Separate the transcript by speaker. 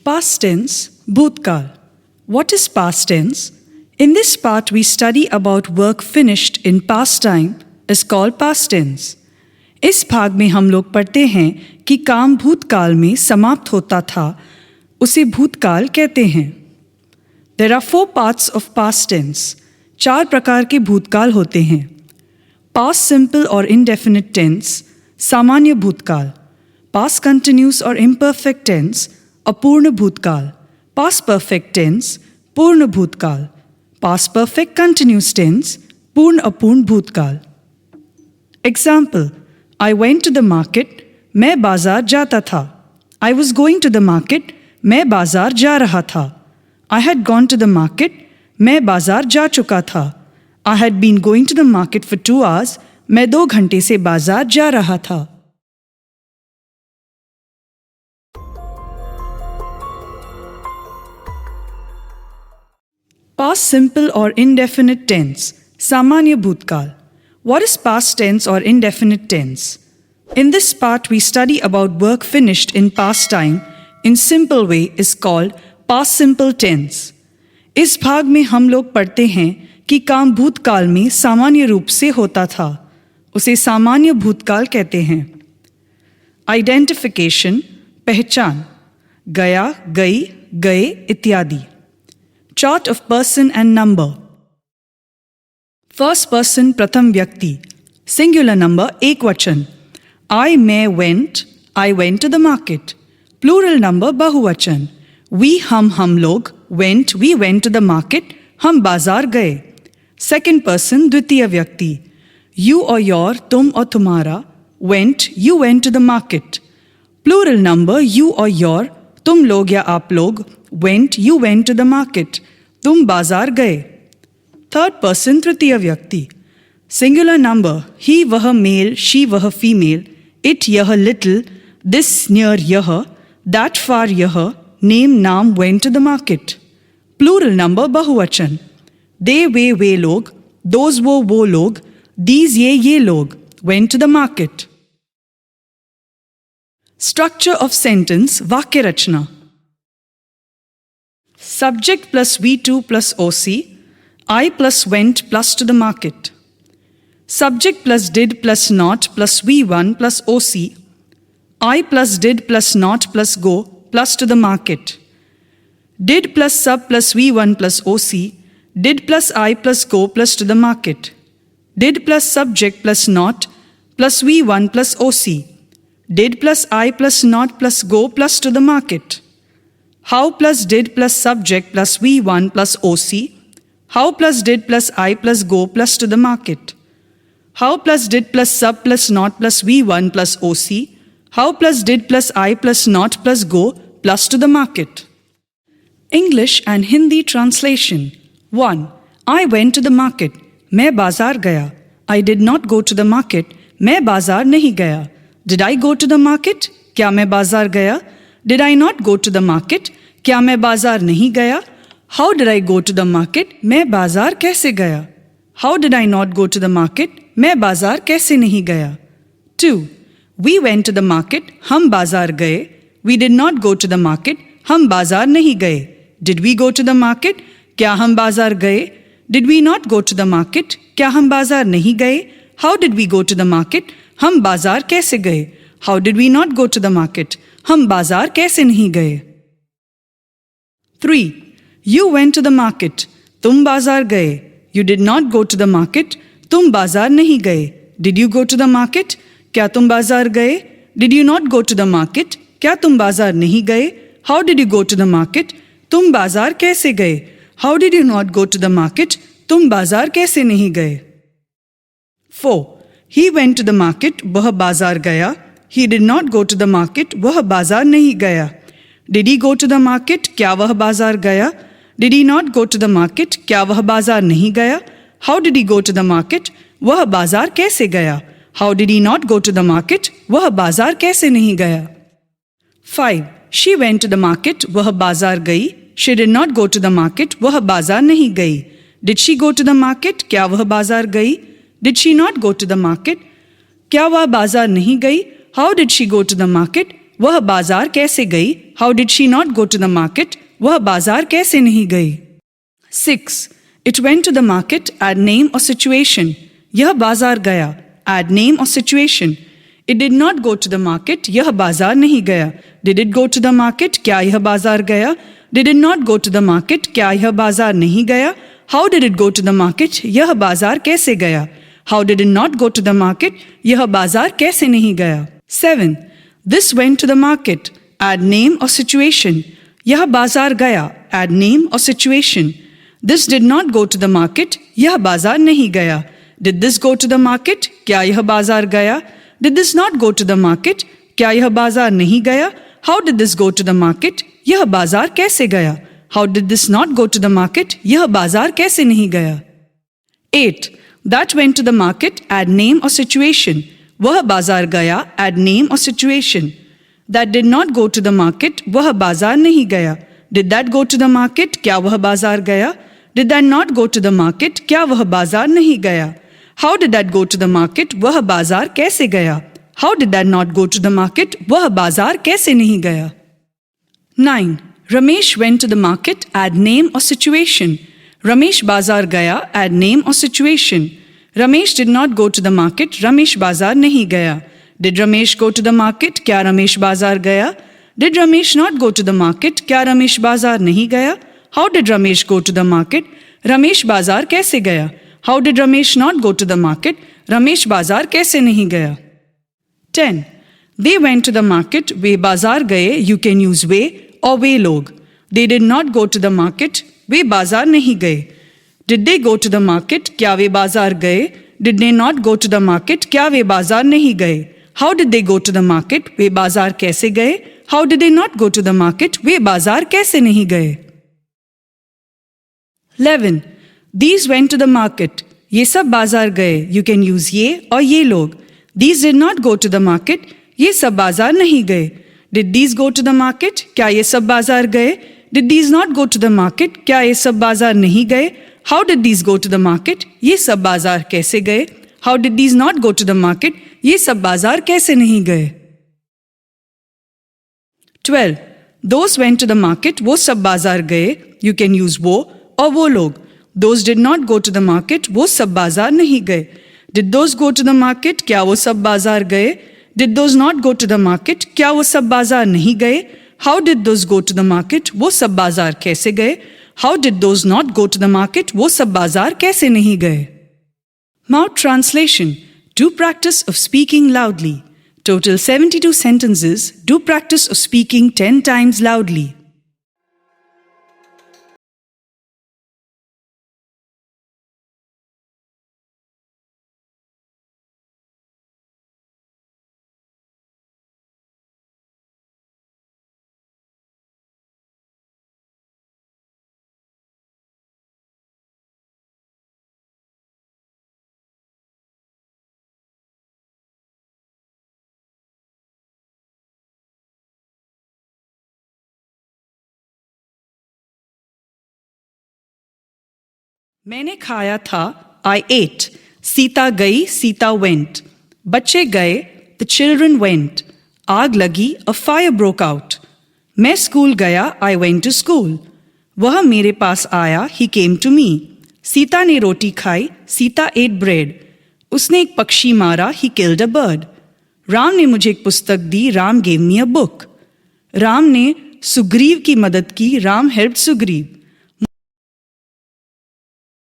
Speaker 1: Past tense, Bhutkal. What is past tense? In this part we study about work finished in past time is called past tense. इस भाग में हम लोग पढ़ते हैं कि काम भूतकाल में समाप्त होता था, उसे भूतकाल कहते हैं. There are 4 parts of past tense. 4 प्रकार के भूतकाल होते हैं. Past simple और indefinite tense, सामान्य भूतकाल. Past continuous और imperfect tense, अपूर्ण भूतकाल. Past perfect tense, पूर्ण भूतकाल. Past perfect continuous tense, पूर्ण अपूर्ण भूतकाल. Example: I went to the market, मैं बाजार जाता था. I was going to the market, मैं बाजार जा रहा था. I had gone to the market, मैं बाजार जा चुका था. I had been going to the market for 2 hours, मैं 2 घंटे से बाजार जा रहा था. Past simple or indefinite tense, सामान्य भूतकाल. What is past tense or indefinite tense? In this part we study about work finished in past time in simple way is called past simple tense. इस भाग में हम लोग पढ़ते हैं कि काम भूतकाल में सामान्य रूप से होता था, उसे सामान्य भूतकाल कहते हैं. Identification, पहचान. गया, गई, गए इत्यादि. Chart of person and number. First person प्रथम व्यक्ति. Singular number एक वचन. I, मैं, went to the market. Plural number बहुवचन. We, हम लोग, we went to the market, हम बाजार गए. Second person द्वितीय व्यक्ति. You or your, तुम और तुम्हारा, you went to the market. Plural number you or your, तुम लोग या आप लोग, you went to the market, तुम बाजार गए. Third person तृतीय व्यक्ति. Singular number he वह male, she वह female, it यह little, this near यह, that far यह, name नाम went to the market. Plural number बहुवचन. They वे लोग, those वो लोग, these ये लोग, went to the market. Structure of sentence, वाक्य रचना. Subject plus V2 plus OC, I plus went plus to the market. Subject plus did plus not plus V1 plus OC, I plus did plus not plus go plus to the market. Did plus sub plus V1 plus OC, did plus I plus go plus to the market. Did plus subject plus not plus V1 plus OC, did plus I plus not plus go plus to the market. How plus did plus subject plus V1 plus OC, how plus did plus I plus go plus to the market. How plus did plus sub plus not plus V1 plus OC, how plus did plus I plus not plus go plus to the market. English and Hindi translation. 1. I went to the market. मैं बाजार गया. I did not go to the market. मैं बाजार नहीं गया. Did I go to the market? क्या मैं बाजार गया? Did I not go to the market? क्या मैं बाजार नहीं गया? How did I go to the market? मैं बाजार कैसे गया? How did I not go to the market? मैं बाजार कैसे नहीं गया? 2. We went to the market. हम बाजार गए. We did not go to the market. हम बाजार नहीं गए. Did we go to the market? क्या हम बाजार गए? Did we not go to the market? क्या हम बाजार नहीं गए? How did we go to the market? हम बाजार कैसे गए? How did we not go to the market? हम बाजार कैसे नहीं गए? 3. You went to the market. तुम बाजार गए. You did not go to the market. तुम बाजार नहीं गए. Did you go to the market? क्या तुम बाजार गए? Did you not go to the market? क्या तुम बाजार नहीं गए? How did you go to the market? तुम बाजार कैसे गए? How did you not go to the market? तुम बाजार कैसे नहीं गए? 4. He went to the market. वह बाजार गया. He did not go to the market. वह बाजार नहीं गया. Did he go to the market? क्या वह बाजार गया? Did he not go to the market? क्या वह बाजार नहीं गया? How did he go to the market? वह बाजार कैसे गया? How did he not go to the market? वह बाजार कैसे नहीं गया? 5. She went to the market. वह बाजार गई. She did not go to the market. वह बाजार नहीं गई. Did she go to the market? क्या वह बाजार गई? Did she not go to the market? क्या वह बाजार नहीं गई? How did she go to the market? वह बाजार कैसे गई? How did she not go to the market? वह बाजार कैसे नहीं गई? 6. It went to the market. Add name or situation. यह बाजार गया. Add name or situation. It did not go to the market. यह बाजार नहीं गया. Did it go to the market? क्या यह बाजार गया? Did it not go to the market? क्या यह बाजार नहीं गया? How did it go to the market? यह बाजार कैसे गया? How did it not go to the market? यह बाजार कैसे नहीं गया? 7. This went to the market. Add name or situation. यह बाजार गया. Add name or situation. This did not go to the market. यह बाजार नहीं गया. Did this go to the market? क्या यह बाजार गया? Did this not go to the market? क्या यह बाजार नहीं गया? How did this go to the market? यह बाजार कैसे गया? How did this not go to the market? यह बाजार कैसे नहीं गया? 8. That went to the market. Add name or situation. वह बाजार गया. Add name or situation. That did not go to the market. वह बाजार नहीं गया. Did that go to the market? क्या वह बाजार गया? Did that not go to the market? क्या वह बाजार नहीं गया? How did that go to the market? वह बाजार कैसे गया? How did that not go to the market? वह बाजार कैसे नहीं गया? 9. Ramesh went to the market. Add name or situation. Ramesh बाजार गया. Add name or situation. Ramesh did not go to the market. Ramesh बाजार नहीं गया. Did Ramesh go to the market? क्या रमेश बाजार गया? Did Ramesh not go to the market? क्या रमेश बाजार नहीं गया? How did Ramesh go to the market? Ramesh बाजार कैसे गया? How did Ramesh not go to the market? Ramesh बाजार कैसे नहीं गया? 10. They went to the market. वे बाजार गए. You can use वे और वे लोग. They did not go to the market. वे बाजार नहीं गए. Did they go to the market? क्या वे बाजार गए? Did they not go to the market? क्या वे बाजार नहीं गए? How did they go to the market? वे बाजार कैसे गए? How did they not go to the market? वे बाजार कैसे नहीं गए? 11. These went to the market. ये सब बाजार गए. You can use ये और ये लोग. These did not go to the market. ये सब बाजार नहीं गए. Did these go to the market? क्या ये सब बाजार गए? Did these not go to the market? क्या ये सब बाजार नहीं गए? How did these go to the market? ये सब बाजार कैसे गए? How did these not go to the market? ये सब बाजार कैसे नहीं गए? 12. Those went to the market. वो सब बाजार गए. You can use वो और वो लोग. Those did not go to the market. वो सब बाजार नहीं गए. Did those go to the market? क्या वो सब बाजार गए? Did those not go to the market? क्या वो सब बाजार नहीं गए? How did those go to the market? वो सब बाजार कैसे गए? How did those not go to the market? वो सब बाजार कैसे नहीं गए? Mouth translation. Do practice of speaking loudly. Total 72 sentences. Do practice of speaking 10 times loudly. मैंने खाया था. I ate. सीता गई. सीता went. बच्चे गए. The children went. आग लगी. A fire broke out. मैं स्कूल गया. I went to school. वह मेरे पास आया. He came to me. Sita ने रोटी खाई. Sita ate bread. उसने एक पक्षी मारा. He killed a bird. Ram ने मुझे एक पुस्तक दी. Ram gave me a book. Ram ने सुग्रीव की मदद की. राम helped सुग्रीव.